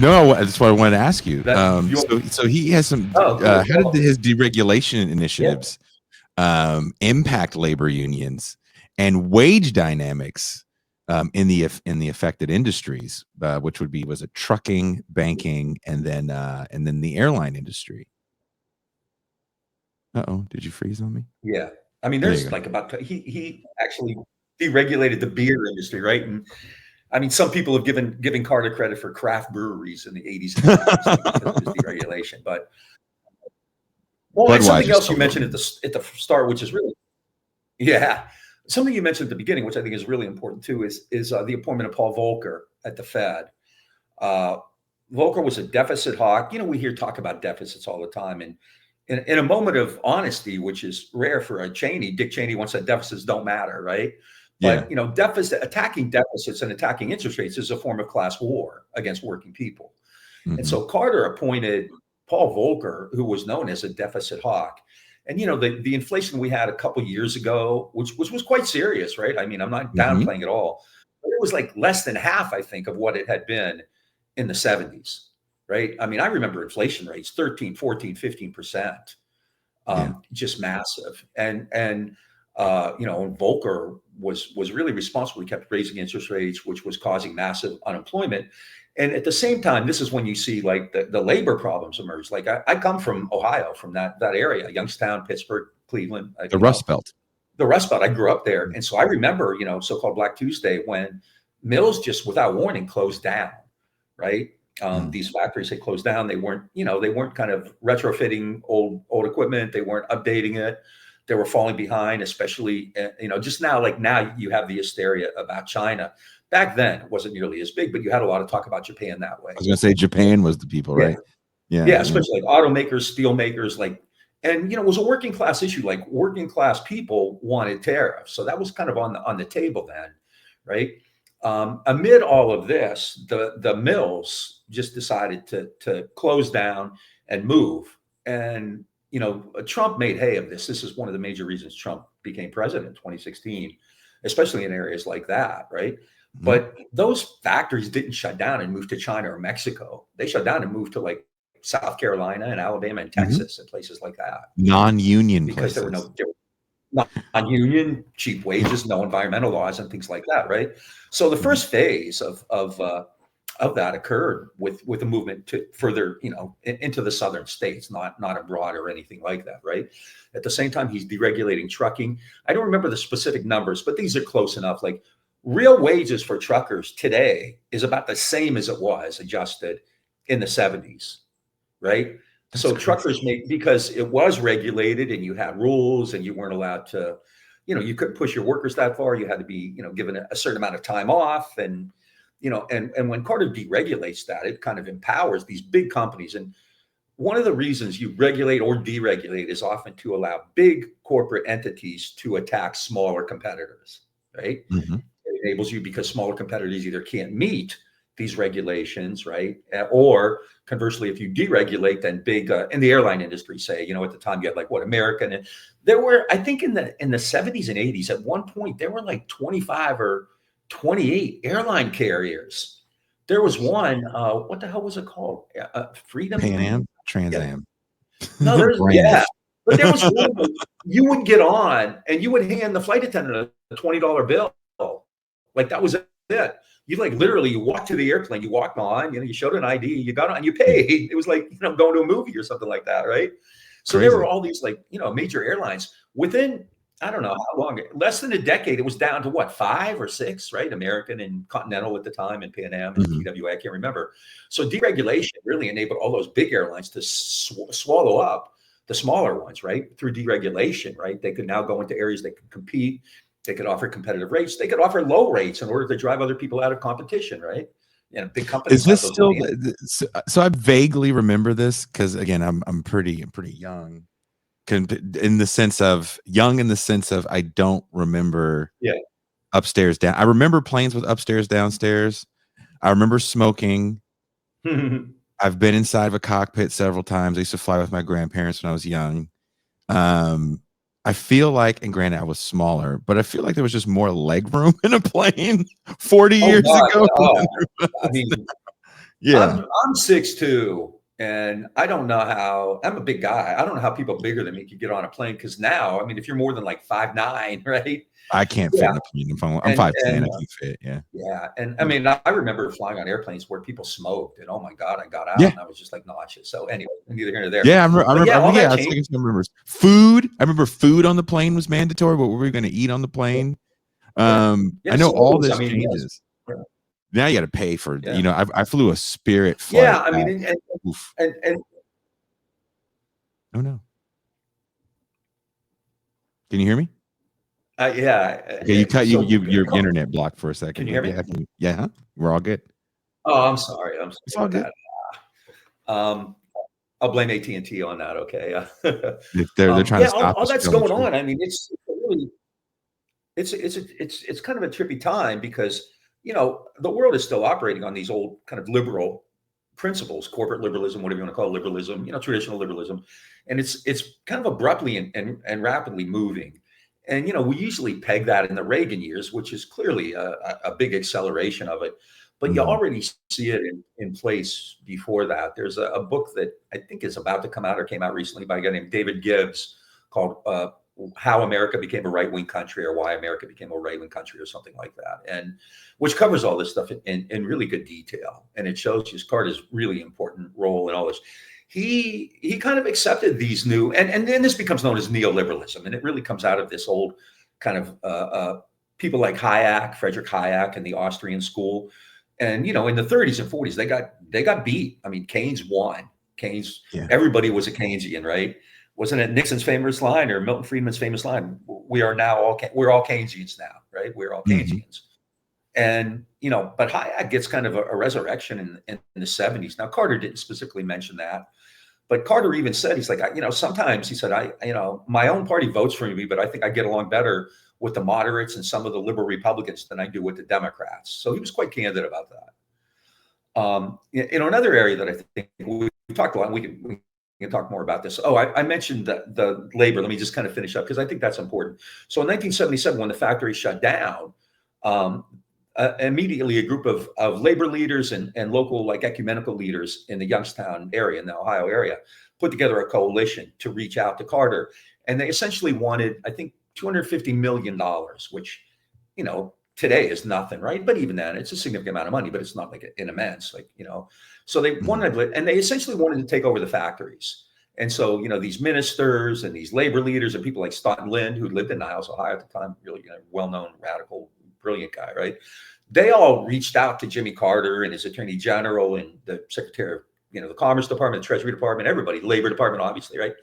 No, that's what I wanted to ask you. That So he has some. oh, cool. How did his deregulation Yeah. initiatives impact labor unions and wage dynamics in the affected industries, which was it trucking, banking, and then the airline industry? Uh-oh, did you freeze on me? Yeah. I mean, There you there's go. like about he actually deregulated the beer industry, right? And I mean, some people have given Carter credit for craft breweries in the 80s and 90s because of his deregulation. But and something Budweiser else you still mentioned going. at the start, which is really yeah, something you mentioned at the beginning, which I think is really important too, is the appointment of Paul Volcker at the Fed. Uh, Volcker was a deficit hawk. You know, we hear talk about deficits all the time, and in a moment of honesty, which is rare for a Cheney, Dick Cheney once said deficits don't matter, right? Yeah. But you know, attacking deficits and attacking interest rates is a form of class war against working people. And Mm-hmm. so Carter appointed Paul Volcker, who was known as a deficit hawk. And you know, the inflation we had a couple years ago, which was quite serious, right? I mean, I'm not Mm-hmm. downplaying at all, but it was like less than half, I think, of what it had been in the 70s, right? I mean, I remember inflation rates 13, 14, 15%, Yeah. just massive. And you know, Volcker was really responsible. He kept raising interest rates, which was causing massive unemployment. And at the same time, this is when you see like the labor problems emerge. Like I come from Ohio, from that area, Youngstown, Pittsburgh, Cleveland, The you know, Rust Belt. the Rust Belt. I grew up there. And so I remember, you know, so-called Black Tuesday when mills just without warning closed down, right? These factories had closed down. They weren't, you know, they weren't kind of retrofitting old equipment. They weren't updating it. They were falling behind, especially, you know, just now, like now you have the hysteria about China. Back then, it wasn't nearly as big, but you had a lot of talk about Japan that way. I was going to say Japan was the people, Yeah. right? Yeah. Yeah, especially like automakers, steel makers, like, and you know, it was a working class issue. Like working class people wanted tariffs, so that was kind of on the table then, right? Amid all of this, the mills just decided to close down and move. And you know, Trump made hay of this. This is one of the major reasons Trump became president in 2016, especially in areas like that, right? Mm-hmm. But those factories didn't shut down and move to China or Mexico. They shut down and moved to like South Carolina and Alabama and Texas and places like that. Non-union Because places. there were non-union, cheap wages, no environmental laws and things like that, right? So the first phase of that occurred with the movement to further, you know, into the southern states, not abroad or anything like that, right? At the same time, he's deregulating trucking. I don't remember the specific numbers, but these are close enough. Like real wages for truckers today is about the same as it was adjusted in the 70s, right? That's So crazy. truckers make, because it was regulated and you had rules and you weren't allowed to, you know, you couldn't push your workers that far. You had to be, you know, given a certain amount of time off. And, you know, and when Carter deregulates that, it kind of empowers these big companies. And one of the reasons you regulate or deregulate is often to allow big corporate entities to attack smaller competitors, right? Mm-hmm. It enables you because smaller competitors either can't meet these regulations, right? Or conversely, if you deregulate, then big in the airline industry, say, you know, at the time you had like what American, and there were, I think in the 70s and 80s, at one point there were like 25 or 28 airline carriers. There was one, what the hell was it called? Freedom? Pan Am, Trans Yeah. Am. No, there's Brand. but there was one where you would get on and you would hand the flight attendant a $20 bill. Like that was it. You like literally you walked to the airplane, you walked on, you know, you showed an ID, you got on, you paid. It was like, you know, going to a movie or something like that, right? So Crazy. there were all these like, you know, major airlines within, I don't know how long, less than a decade, it was down to what, 5 or 6, right? American and Continental at the time and Pan Am and TWA, I can't remember. So deregulation really enabled all those big airlines to swallow up the smaller ones, right? Through deregulation, right? They could now go into areas they could compete. They could offer competitive rates. They could offer low rates in order to drive other people out of competition, right? And big companies. Is this still? So I vaguely remember this because again, I'm pretty young, in the sense of I don't remember. Yeah. Upstairs down. I remember planes with upstairs downstairs. I remember smoking. I've been inside of a cockpit several times. I used to fly with my grandparents when I was young. I feel like, and granted, I was smaller, but I feel like there was just more leg room in a plane 40 years ago. I mean, Yeah. I'm 6'2", and I don't know how. I'm a big guy. I don't know how people bigger than me can get on a plane. Because now, I mean, if you're more than like 5'9", right? I can't fit Yeah, in a plane. I'm and 5'10". I can fit. Yeah. yeah, and I mean, I remember flying on airplanes where people smoked, and oh my god, I got out Yeah. and I was just like nauseous. So anyway, neither here nor there. Yeah. But yeah, all Yeah. that I was changed. thinking some remembers. Food. I remember food on the plane was mandatory. What were we going to eat on the plane? Yeah, I yeah. know all So I this mean, yes, changes. yeah, Now you got to pay for, yeah. I flew a Spirit Yeah, flight I mean, back. and Oof. and Oh no. Can you hear me? yeah. Okay, you cut So your internet blocked for a can second, you but hear me? yeah, yeah, huh? We're all good. Oh, I'm sorry. I'm It's sorry all about good. that. I'll blame AT&T on that. Okay. They're trying to Yeah, stop all us from that's telling the going truth. on. I mean, it's kind of a trippy time because the world is still operating on these old kind of liberal principles, corporate liberalism, whatever you want to call it, liberalism, traditional liberalism, and it's kind of abruptly and rapidly moving. And we usually peg that in the Reagan years, which is clearly a big acceleration of it. But you Mhm. already see it in place before that. There's a book that I think is about to come out or came out recently by a guy named David Gibbs called How America Became a Right-Wing Country, or Why America Became a Right-Wing Country, or something like that, and which covers all this stuff in really good detail. And it shows just Carter's really important role in all this. He kind of accepted these new, and then this becomes known as neoliberalism, and it really comes out of this old kind of people like Friedrich Hayek, and the Austrian school. And in the 30s and 40s, they got beat. I mean, Keynes won. Keynes, Yeah. everybody was a Keynesian, right? Wasn't it Nixon's famous line or Milton Friedman's famous line? We're all Keynesians now, right? We're all Mhm. Keynesians. And but Hayek gets kind of a resurrection in the 70s. Now, Carter didn't specifically mention that, but Carter even said, he's like, sometimes he said, my own party votes for me, but I think I get along better with the moderates and some of the liberal Republicans than I do with the Democrats. So he was quite candid about that. Another area that I think we talked a lot, we can talk more about this. Oh, I mentioned the labor. Let me just kind of finish up because I think that's important. So in 1977, when the factory shut down, immediately a group of labor leaders and local ecumenical leaders in the Youngstown area, in the Ohio area, put together a coalition to reach out to Carter. And they essentially wanted, I think, $250 million, which, today is nothing, right? But even then, it's a significant amount of money, but it's not like an immense, so they wanted, and they essentially wanted to take over the factories. And so, these ministers and these labor leaders and people like Stoughton Lind, who lived in Niles, Ohio at the time, really well-known, radical, brilliant guy, right? They all reached out to Jimmy Carter and his attorney general and the secretary of, the Commerce Department, the Treasury Department, everybody, Labor Department, obviously, right?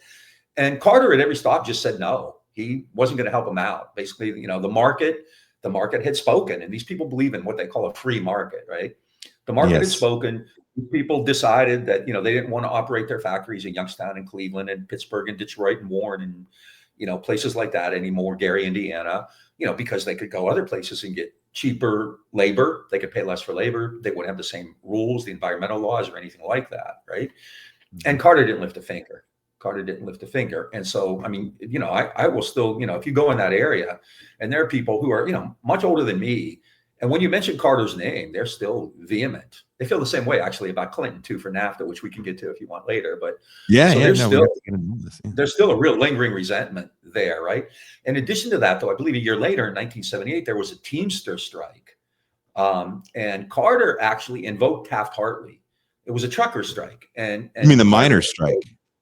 And Carter at every stop just said no. He wasn't going to help them out. Basically, the market had spoken, and these people believe in what they call a free market, right? The market had Yes. spoken. People decided that they didn't want to operate their factories in Youngstown and Cleveland and Pittsburgh and Detroit and Warren and places like that anymore, Gary, Indiana, because they could go other places and get cheaper labor. They could pay less for labor. They wouldn't have the same rules, the environmental laws, or anything like that, right? And Carter didn't lift a finger. And so, I mean, I will still, if you go in that area and there are people who are, much older than me, and when you mention Carter's name, they're still vehement. They feel the same way actually about Clinton too, for NAFTA, which we can get to if you want later. But Yeah, so yeah, there's no, we still have to get into this. Yeah. there's still a real lingering resentment there, right? In addition to that, though, I believe a year later in 1978, there was a Teamster strike. And Carter actually invoked Taft-Hartley. It was a trucker strike. And You mean the Carter, miners' strike?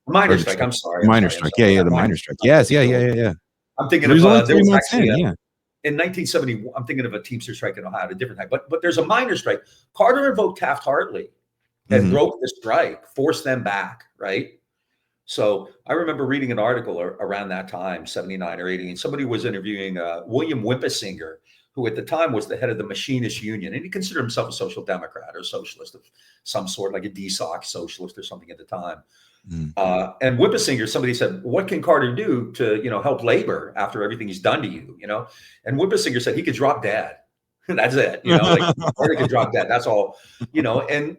miners' strike. I'm sorry. Miners' strike. Yeah, yeah, the miners' strike. Yes, yeah, yeah, yeah, yeah. I'm thinking It of was only there 3 was months actually in, yeah. in 1970. I'm thinking of a Teamster strike in Ohio at a different time. But there's a miners' strike. Carter invoked Taft-Hartley and broke the strike, forced them back, right? So I remember reading an article around that time, 79 or 80, and somebody was interviewing William Wimpesinger, who at the time was the head of the Machinists Union, and he considered himself a social democrat or socialist of some sort, like a DSOC socialist or something at the time. And Wimpesinger, somebody said, "What can Carter do to help labor after everything he's done to you?" And Wimpesinger said he could drop dead. That's it. Like Carter could drop dead. That's all. And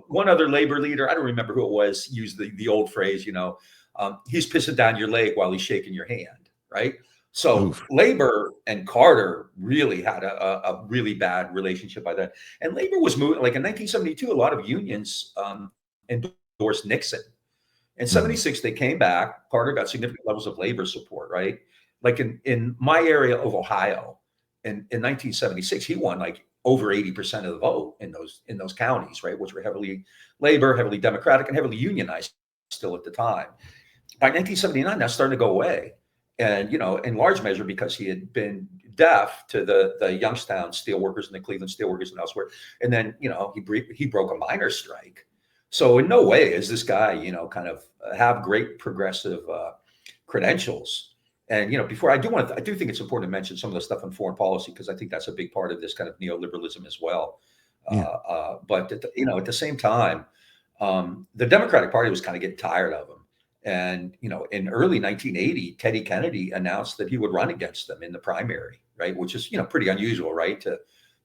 one other labor leader, I don't remember who it was, used the old phrase, he's pissing down your leg while he's shaking your hand, right? So Oof. Labor and Carter really had a really bad relationship by then. And Labor was moving, like in 1972, a lot of unions endorsed Nixon. In 76, they came back. Carter got significant levels of labor support, right? Like in my area of Ohio, in 1976, he won like over 80% of the vote in those counties, right? Which were heavily labor, heavily Democratic, and heavily unionized still at the time. By 1979, that's starting to go away. And, in large measure because he had been deaf to the Youngstown steelworkers and the Cleveland steelworkers and elsewhere. And then, he broke a miners' strike. So in no way is this guy, kind of have great progressive credentials. And, before I do think it's important to mention some of the stuff on foreign policy, because I think that's a big part of this kind of neoliberalism as well. Yeah. But, at the same time, the Democratic Party was kind of getting tired of him. And, in early 1980, Teddy Kennedy announced that he would run against them in the primary, right? Which is, pretty unusual, right?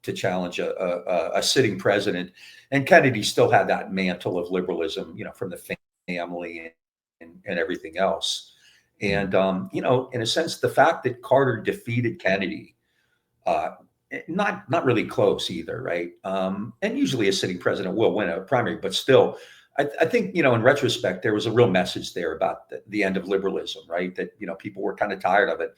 To challenge a sitting president. And Kennedy still had that mantle of liberalism, from the family and everything else. And, in a sense, the fact that Carter defeated Kennedy, not really close either, right? And usually a sitting president will win a primary, but still, I think, in retrospect, there was a real message there about the end of liberalism, right? That, people were kind of tired of it.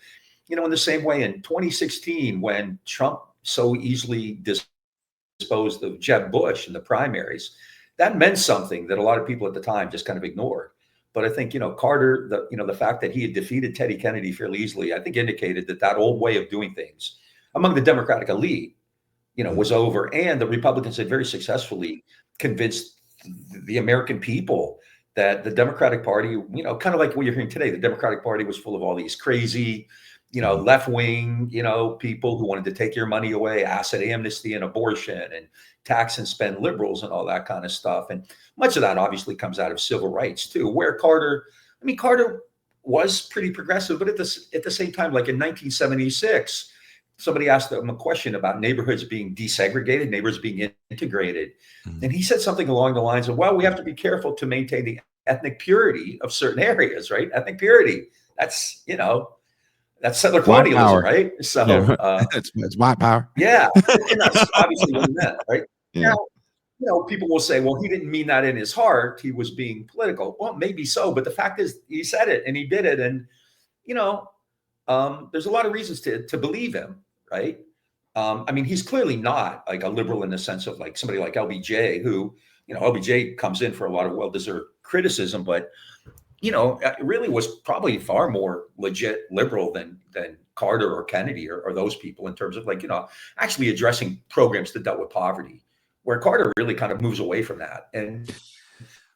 In the same way in 2016, when Trump so easily disposed of Jeb Bush in the primaries, that meant something that a lot of people at the time just kind of ignored. But I think, Carter, the fact that he had defeated Teddy Kennedy fairly easily, I think indicated that old way of doing things among the Democratic elite, was over. And the Republicans had very successfully convinced the American people that the Democratic Party, kind of like what you're hearing today, the Democratic Party was full of all these crazy, left wing, people who wanted to take your money away, asset amnesty and abortion and tax and spend liberals and all that kind of stuff. And much of that obviously comes out of civil rights too, where Carter was pretty progressive, but at the same time, like in 1976, somebody asked him a question about neighborhoods being desegregated, neighborhoods being integrated. And he said something along the lines of, well, we have to be careful to maintain the ethnic purity of certain areas, right? Ethnic purity. That's, that's settler White colonialism, power. right? So, Yeah. It's white power. yeah, and that's obviously what he meant, right? Yeah. Now, people will say, well, he didn't mean that in his heart. He was being political. Well, maybe so. But the fact is, he said it and he did it. And, there's a lot of reasons to believe him, right? He's clearly not like a liberal in the sense of like somebody like LBJ, who, LBJ comes in for a lot of well-deserved criticism, but, it really was probably far more legit liberal than Carter or Kennedy or those people in terms of like, actually addressing programs that dealt with poverty, where Carter really kind of moves away from that. And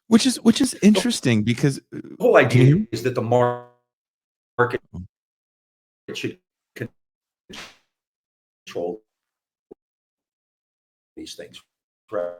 Which is interesting because the whole idea is that the market should control these things, right?